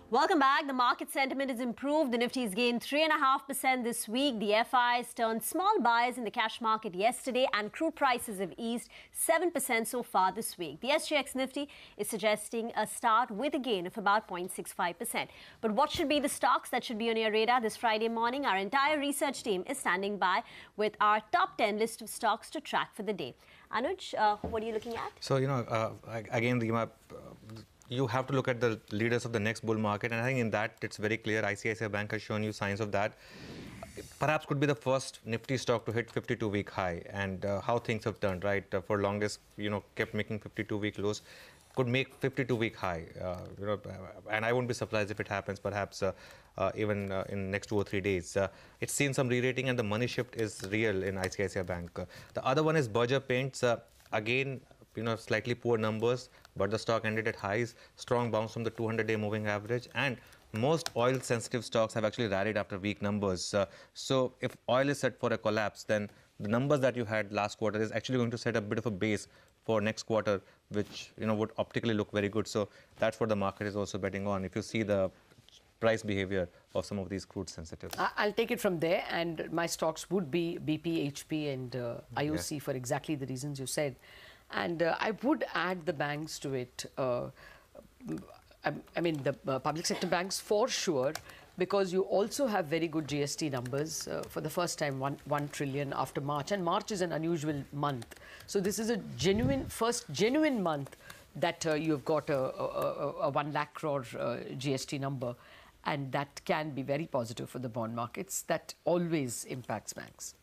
Welcome back. The market sentiment is improved. The Nifty's gained 3.5% this week. The FIs turned small buys in the cash market yesterday, and crude prices have eased 7% so far this week. The SGX Nifty is suggesting a start with a gain of about 0.65%. But what should be the stocks that should be on your radar this Friday morning? Our entire research team is standing by with our top 10 list of stocks to track for the day. Anuj, what are you looking at? So, again, you have to look at the leaders of the next bull market, and I think in that it's very clear ICICI Bank has shown you signs of that. Perhaps could be the first Nifty stock to hit 52-week high, and how things have turned, right? For longest, kept making 52-week lows, could make 52-week high, and I won't be surprised if it happens, perhaps even in next 2 or 3 days. It's seen some re-rating, and the money shift is real in ICICI Bank. The other one is Berger Paints. Again, slightly poor numbers, but the stock ended at highs. Strong bounce from the 200-day moving average, and most oil-sensitive stocks have actually rallied after weak numbers. So if oil is set for a collapse, then the numbers that you had last quarter is actually going to set a bit of a base for next quarter, which would optically look very good. So that's what the market is also betting on. If you see the price behavior of some of these crude sensitives. I'll take it from there, and my stocks would be BP, HP, and IOC for exactly the reasons you said. And I would add the banks to it. I mean, the public sector banks for sure, because you also have very good GST numbers. For the first time, 1 trillion after March. And March is an unusual month. So this is a first genuine month that you've got a 1 lakh crore GST number. And that can be very positive for the bond markets. That always impacts banks.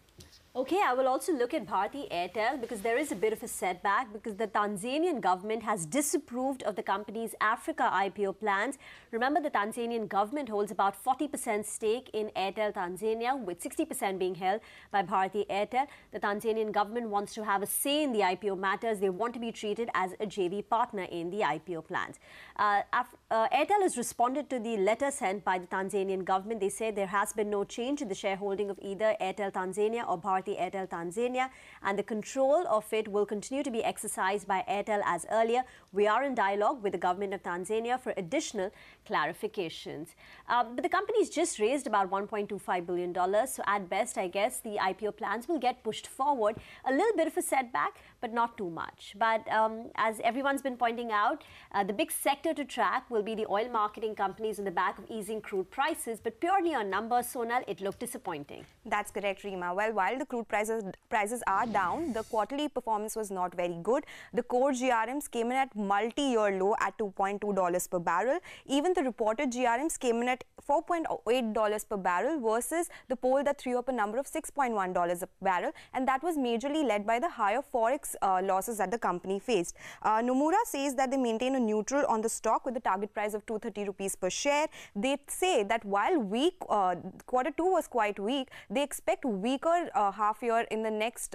Okay, I will also look at Bharti Airtel because there is a bit of a setback because the Tanzanian government has disapproved of the company's Africa IPO plans. Remember, the Tanzanian government holds about 40% stake in Airtel Tanzania, with 60% being held by Bharti Airtel. The Tanzanian government wants to have a say in the IPO matters. They want to be treated as a JV partner in the IPO plans. Airtel has responded to the letter sent by the Tanzanian government. They say there has been no change in the shareholding of either Airtel Tanzania or Bharti Airtel Tanzania, and the control of it will continue to be exercised by Airtel as earlier. We are in dialogue with the government of Tanzania for additional clarifications. But the company's just raised about $1.25 billion, so at best, I guess, the IPO plans will get pushed forward. A little bit of a setback, but not too much. But as everyone's been pointing out, the big sector to track will be the oil marketing companies on the back of easing crude prices, but purely on numbers, Sonal, it looked disappointing. That's correct, Reema. Well, while the crude prices are down, the quarterly performance was not very good. The core GRMs came in at multi-year low at $2.2 per barrel. Even the reported GRMs came in at $4.8 per barrel versus the poll that threw up a number of $6.1 a barrel, and that was majorly led by the higher forex losses that the company faced. Nomura says that they maintain a neutral on the stock with a target price of 230 rupees per share. They say that while weak, quarter 2 was quite weak, they expect weaker half year in the next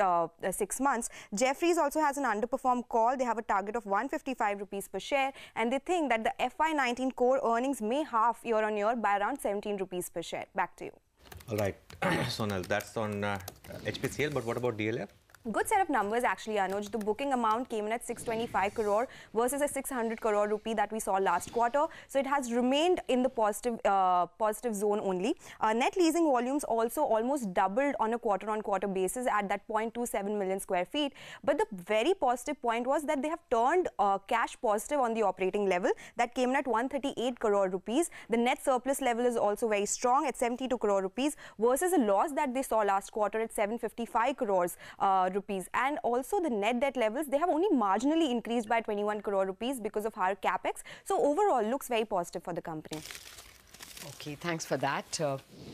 6 months. Jefferies also has an underperformed call. They have a target of 155 rupees per share, and they think that the FY19 core earnings may half year on year by around 17 rupees per share. Back to you. All right, Sonal, that's on HPCL, but what about DLF? Good set of numbers actually, Anuj. The booking amount came in at 625 crore versus a 600 crore rupee that we saw last quarter. So it has remained in the positive zone only. Net leasing volumes also almost doubled on a quarter-on-quarter basis at that 0.27 million square feet. But the very positive point was that they have turned cash positive on the operating level. That came in at 138 crore rupees. The net surplus level is also very strong at 72 crore rupees versus a loss that they saw last quarter at 755 crores rupees. And also the net debt levels, they have only marginally increased by 21 crore rupees because of higher capex. So overall looks very positive for the company. Okay, thanks for that.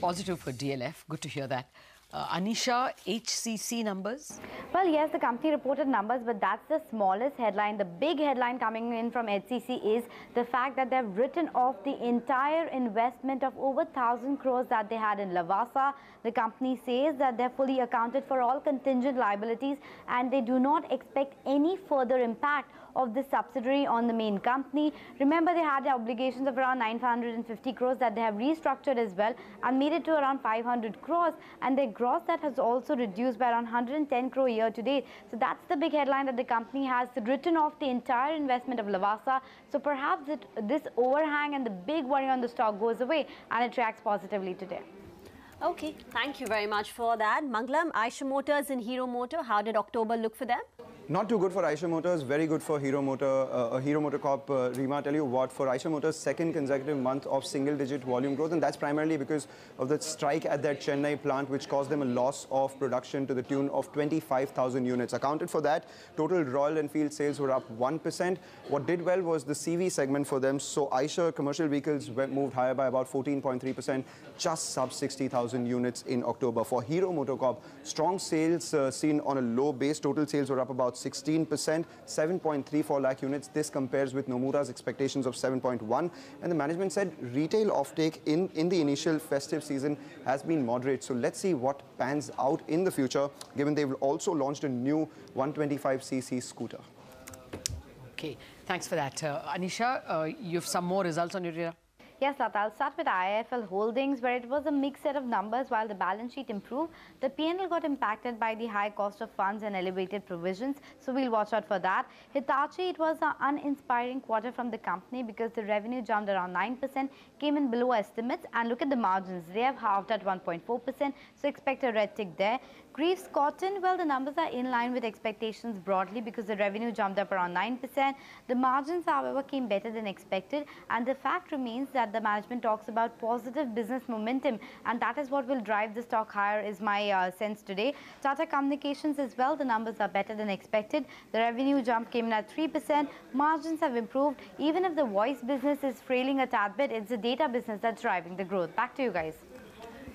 Positive for DLF. Good to hear that. Anisha, HCC numbers? Well, yes, the company reported numbers, but that's the smallest headline. The big headline coming in from HCC is the fact that they've written off the entire investment of over 1,000 crores that they had in Lavasa. The company says that they're fully accounted for all contingent liabilities and they do not expect any further impact of this subsidiary on the main company. Remember, they had obligations of around 950 crores that they have restructured as well and made it to around 500 crores, and their gross debt has also reduced by around 110 crore year to date. So that's the big headline, that the company has written off the entire investment of Lavasa. So perhaps this overhang and the big worry on the stock goes away and it reacts positively today. Okay, thank you very much for that. Mangalam, Eicher Motors and Hero Motor, how did October look for them? Not too good for Eicher Motors, very good for Hero Motor Corp. Rima, tell you what, for Eicher Motors, second consecutive month of single-digit volume growth, and that's primarily because of the strike at their Chennai plant, which caused them a loss of production to the tune of 25,000 units. Accounted for that, total Royal Enfield sales were up 1%. What did well was the CV segment for them. So Eicher commercial vehicles moved higher by about 14.3%, just sub 60,000 units in October. For Hero Motor Corp, strong sales seen on a low base. Total sales were up about 16%, 7.34 lakh units. This compares with Nomura's expectations of 7.1. And the management said retail offtake in the initial festive season has been moderate. So let's see what pans out in the future, given they've also launched a new 125cc scooter. Okay, thanks for that. Anisha, you have some more results on your radar? Yes, Lata, I'll start with IIFL Holdings, where it was a mixed set of numbers. While the balance sheet improved, the P&L got impacted by the high cost of funds and elevated provisions, so we'll watch out for that. Hitachi, it was an uninspiring quarter from the company because the revenue jumped around 9%, came in below estimates, and look at the margins. They have halved at 1.4%, so expect a red tick there. Greaves Cotton, well, the numbers are in line with expectations broadly because the revenue jumped up around 9%. The margins, however, came better than expected, and the fact remains that the management talks about positive business momentum, and that is what will drive the stock higher, is my sense today. Tata Communications as well, the numbers are better than expected. The revenue jump came in at 3%. Margins have improved. Even if the voice business is frailing a tad bit, it's the data business that's driving the growth. Back to you guys.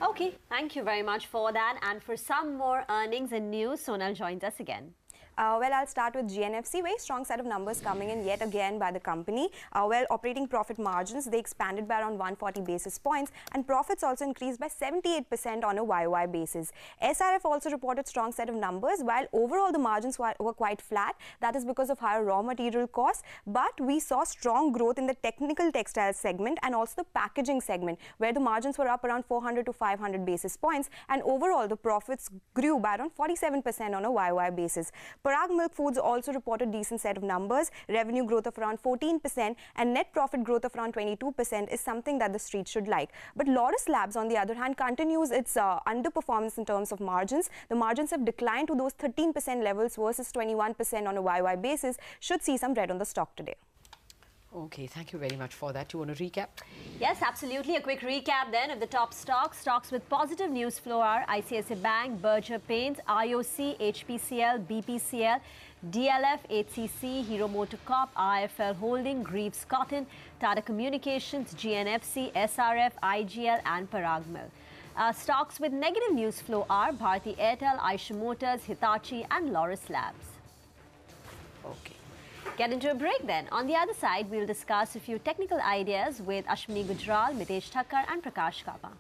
Okay, thank you very much for that. And for some more earnings and news, Sonal joins us again. Well, I'll start with GNFC. Very strong set of numbers coming in yet again by the company. Well, operating profit margins, they expanded by around 140 basis points, and profits also increased by 78% on a YOY basis. SRF also reported strong set of numbers, while overall the margins were quite flat. That is because of higher raw material costs, but we saw strong growth in the technical textiles segment and also the packaging segment, where the margins were up around 400 to 500 basis points, and overall the profits grew by around 47% on a YOY basis. Parag Milk Foods also reported decent set of numbers. Revenue growth of around 14% and net profit growth of around 22% is something that the street should like. But Laurus Labs, on the other hand, continues its underperformance in terms of margins. The margins have declined to those 13% levels versus 21% on a YOY basis. Should see some red on the stock today. Okay, thank you very much for that. You want to recap? Yes, absolutely. A quick recap then of the top stocks. Stocks with positive news flow are ICICI Bank, Berger Paints, IOC, HPCL, BPCL, DLF, HCC, Hero Motor Corp, IIFL Holding, Greaves Cotton, Tata Communications, GNFC, SRF, IGL and Parag Milk. Stocks with negative news flow are Bharti Airtel, Eicher Motors, Hitachi and Laurus Labs. Okay. Get into a break then. On the other side, we'll discuss a few technical ideas with Ashwini Gujral, Mitesh Thakkar and Prakash Kapa.